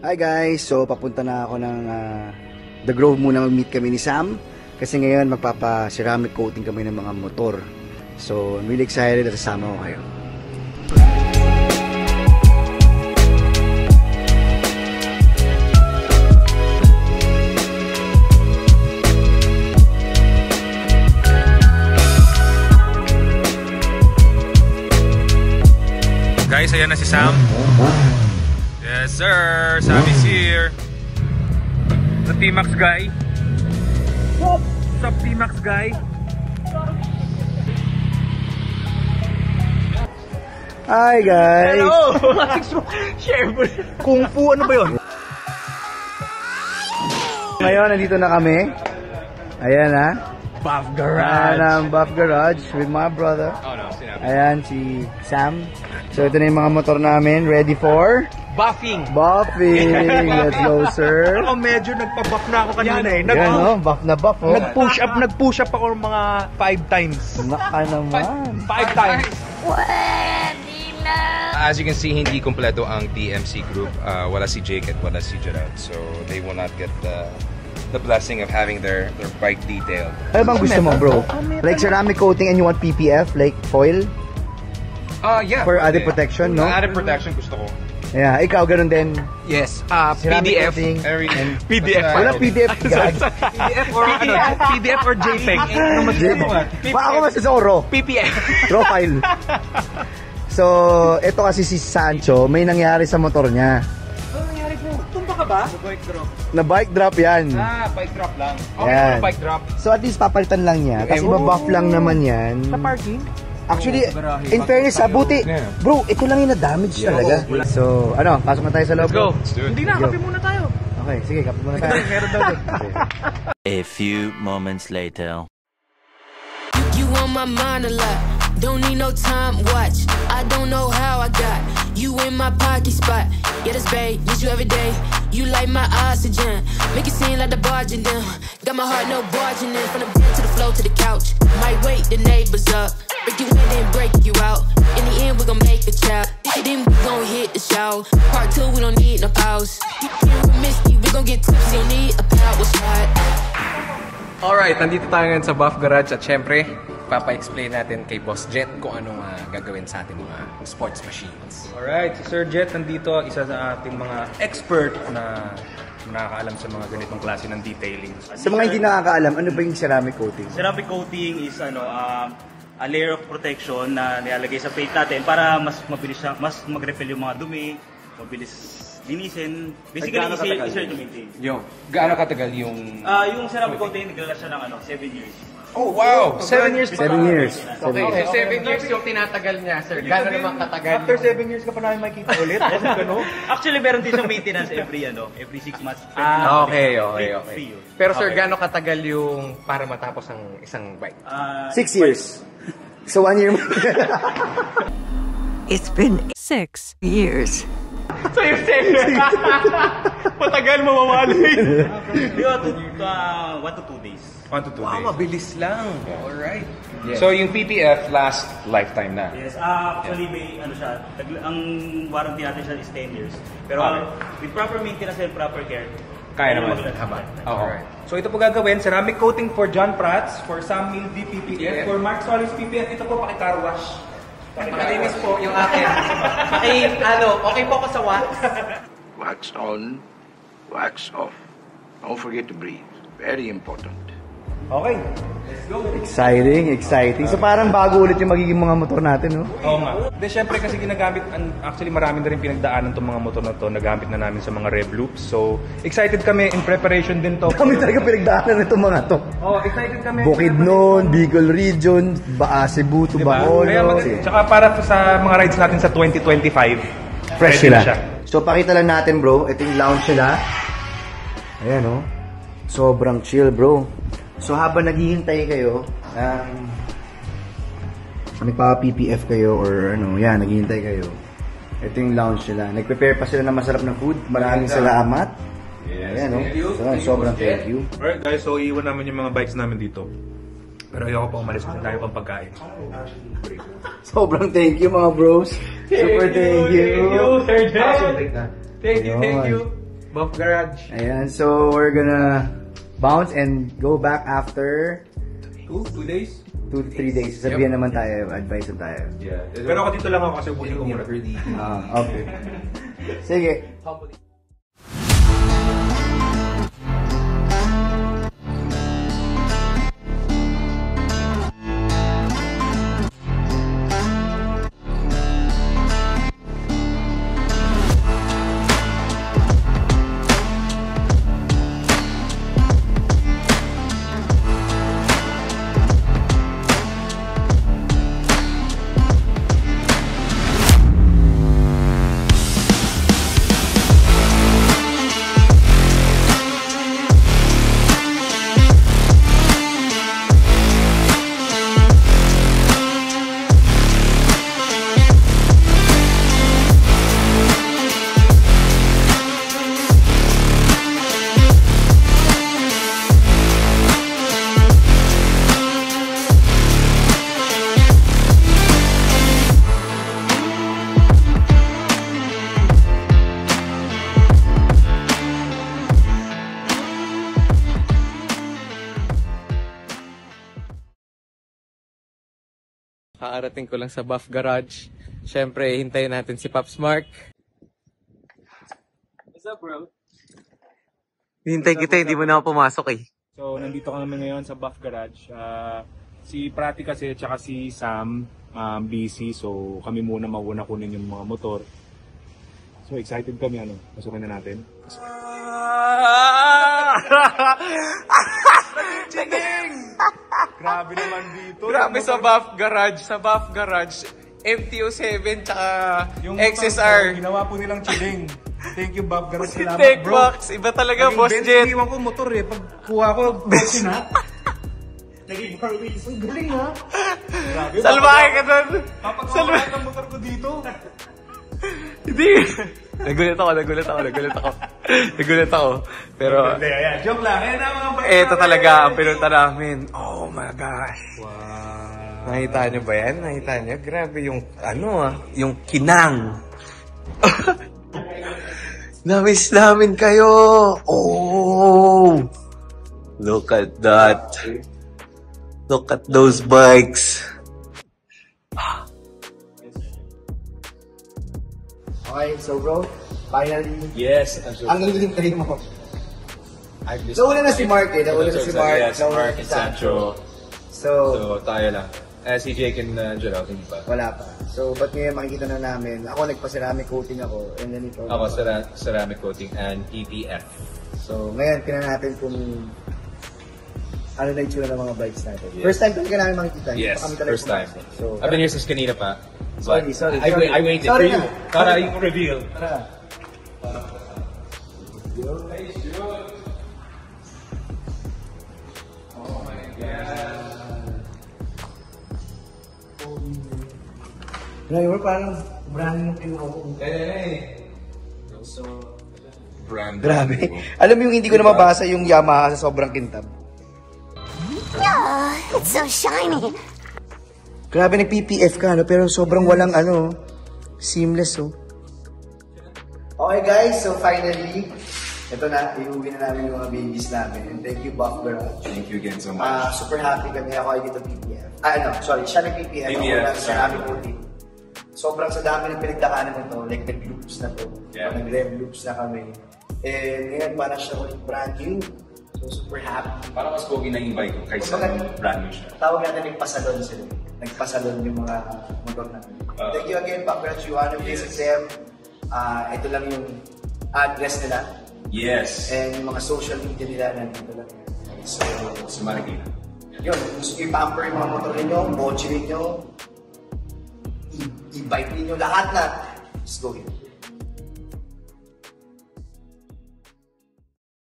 Hi guys! So papunta na ako ng The Grove muna, mag-meet kami ni Sam. Kasi ngayon magpapa-ceramic coating kami ng mga motor. So I'm really excited at kasama ko kayo. Guys, ayan na si Sam. Yes sir, Sam is here. The T-Max guy. What's up T-Max guy? Hi guys! Hello! Share mo. Kung Fu, ano ba yun? Ngayon, nandito na kami. Ayan ha. Buff Garage. Ayan ang Buff Garage with my brother. Oh no, sinabi. Ayan si Sam. So ito na yung mga motor namin. Ready for? Buffing. Buffing! Let's go sir. Ako medyo nagpa-buff na ako kanina eh. Yan o, buff na buff o. Nag-push up ako mga 5 times. Naka naman. 5 times. As you can see, hindi kompleto ang TMC group. Wala si Jake at wala si Gerald. So they will not get the blessing of having their bike detailed. Ano bang gusto mo bro? Like ceramic coating and you want PPF? Like foil? Yeah. For added protection, no? Added protection gusto ko. Yeah, ikaw ganun din. Yes. Ceramic PDF. coating. PDF. Wala PDF. PDF or PDF or JPEG. Pa ako mas Zorro. PPF. Profile. So, ito kasi si Sancho, may nangyari sa motor niya. Ano nangyari po? Tumba ka ba? Bike drop. Na bike drop yan. Bike drop lang. Okay, Yan. bike drop. So at least papalitan lang niya. Kasi mabuff lang naman yan. Sa parking? Actually, in fairness ha, buti. Bro, ito lang yung na-damage talaga. So, ano, pasok na tayo sa loob. Let's go. Hindi na, kape muna tayo. Okay, sige, kape muna tayo. Meron daw doon. A few moments later. You on my mind a lot. Don't need no time watch. I don't know how I got you in my pocket spot. Yeah, that's babe, need you every day. You like my oxygen, make it seem like the barging down. Got my heart no barging in. From the bed to the floor to the couch. Might wake the neighbors up. Break you in then break you out. In the end we gon' make a child. Then we gon' hit the show. Part 2 we don't need no pause. You can't miss me, we gon' get tipsy. Don't need a power shot. Alright, nandito tayo ngayon sa Buff Garage at syempre, papa-explain natin kay Boss Jet kung anong gagawin sa ating mga sports machines. Alright, si Sir Jet nandito, isa sa ating mga expert na nakakaalam sa mga ganitong klase ng detailing. Sa mga hindi nakakaalam, ano ba yung ceramic coating? Ceramic coating is a layer of protection na nilalagay sa plate natin para mas mabilis siya, mas mag-repel yung mga dumi, mabilis linisin. Basically, easier to maintain. Yo, gaano katagal yung... Yung ceramic coating, naglalala siya ng 7 years. Oh, wow! 7 years pa. 7 years. Okay, so 7 years yung tinatagal niya, sir. Gano'n naman katagal? After 7 years ka pa namin makikita ulit? Actually, meron din siyang maintenance every 6 months. Okay. Free yun. Pero sir, gano'n katagal yung para matapos ang isang bike? 6 years. So 1 year. It's been 6 years. So you're saying, matagal mawawalin. 1 to 2 days. 1 to 2 Wow, days. mabilis lang. Alright. Yeah. So yung PPF last lifetime na. Yes, actually may siya, ang warranty natin siya is 10 years. Pero with proper maintenance and proper care, Kaya naman. Haba. Alright. So ito po gagawin, ceramic coating for John Prats, for Sam Mildy PPF, for Mark Solis PPF, ito po paki-car wash. Pakalinis po yung akin. Okay po ako sa wax. Wax on, wax off. Don't forget to breathe. Very important. Okay, let's go. Exciting. So parang bago ulit yung magiging mga motor natin, no? Oo nga. Then syempre kasi ginagamit, actually marami na rin pinagdaanan itong mga motor na to, nagamit na namin sa mga rev loops. So excited kami, in preparation din to. Kami talaga pinagdaanan itong mga to. Oh, excited kami. Bukidnon, Bicol Region, Cebu to Bacolod. Tsaka para sa mga rides natin sa 2025, Fresh ready sila. siya. So pakita lang natin bro, ito yung lounge nila. Ayan oh. Sobrang chill bro. So habang naghihintay kayo, nagpapa-PPF kayo or yan, naghihintay kayo. Ito yung lounge nila. Nag-prepare pa sila ng masarap na food. Maraming salamat. Yes, ayan, thank you. Sobrang thank you. Alright guys, so iwan namin yung mga bikes namin dito. Pero ayoko pa umalis kasi tayo pang pagkain. Sobrang thank you mga bros. Super thank you. Sir Jen. Thank you, thank Ayun. you. Buff Garage. Ayan, so we're gonna bounce and go back after 2 days? 2 to 3 days. Sabihan naman tayo, advice na tayo. Yeah. Pero ako dito lang ako kasi buti ko muna. Okay. Sige. Kaarating ko lang sa Buff Garage. Siyempre, hintayin natin si Pops Mark. What's up, bro? Hintay kita, hindi mo na ako pumasok eh. So, nandito kami ngayon sa Buff Garage. Si Prati kasi, tsaka si Sam, busy. So, kami muna mauna kunin yung mga motor. So, excited kami, pasukin na natin. Grabe naman dito. Grabe sa Buff Garage. Sa Buff Garage, MTO7 tsaka Yung XSR. motor, ginawa po nilang chilling. Thank you, Bob. Garage. Salamat, Tech bro. box. Iba talaga, Boss Jet. Iwan ko motor eh. Pag kuha ko, boxin ha. Naging bar wheels. Ang galing ha. Grabe. Salbahe ka doon. Papagawa ng motor ko dito. Hindi. Nagulat ako. Pero, Ayan, joke lang. Ayan na mga bike. eto talaga ang pinunta namin. Oh my gosh. Wow. Nakita nyo ba yan? Nakita nyo? Grabe yung, yung kinang. Namiss namin kayo. Oh. Look at that. Look at those bikes. Okay, so bro, finally, Yes. ang galing kayo mo. Nauna na si Mark eh. Nauna na si Mark. Yes, Mark and Sancho. So, So, tayo lang. Si Jake and Gerald, hindi pa. wala pa. So, ba't ngayon makikita na namin? Ako nagpa-ceramic coating ako. And then ikaw. Ako, ceramic coating and PPF. So, ngayon, tingnan natin kung ano na itsura ng mga bikes natin. Yes. First time talaga namin makikita. Hindi Yes, pa kami talaga first time. pumasok. So, I've been here since kanina pa. Sorry. I waited Sorry for you. na. Para you reveal. Tara. Ngayon, parang brand yung kinuha ko. Brand. Grabe. Alam mo yung hindi ko na mabasa yung Yamaha sa sobrang kintab. It's so shiny. Grabe, nag-PPF ka, pero sobrang walang seamless, Okay guys, so finally, ito na, iuwi na namin yung mga babies namin. And thank you, Buff Garage. Thank you again so much. Super happy kami. Ako ay dito PPF. Siya nag-PPF. Ako PPF, lang sa aming coating. Sobrang sa dami ng pinagdakanan nito, like nag-loops na to. Yeah. Nag-rev loops na kami. And ngayon, parang siya ulit brand new. So super happy. Parang mas pogi na yung bike ko kaysa brand new siya. Tawag natin nagpasalon sila. Nagpasalon yung mga motor natin. Thank you again, Buff Garage. You wanna visit them. Ito lang yung address nila. Yes. And yung mga social media nila nandito lang. So, Marikina. yun, gusto nyo i-pamper yung mga motor ninyo, kotse ninyo, e-bike ninyo, lahat na. Let's go here.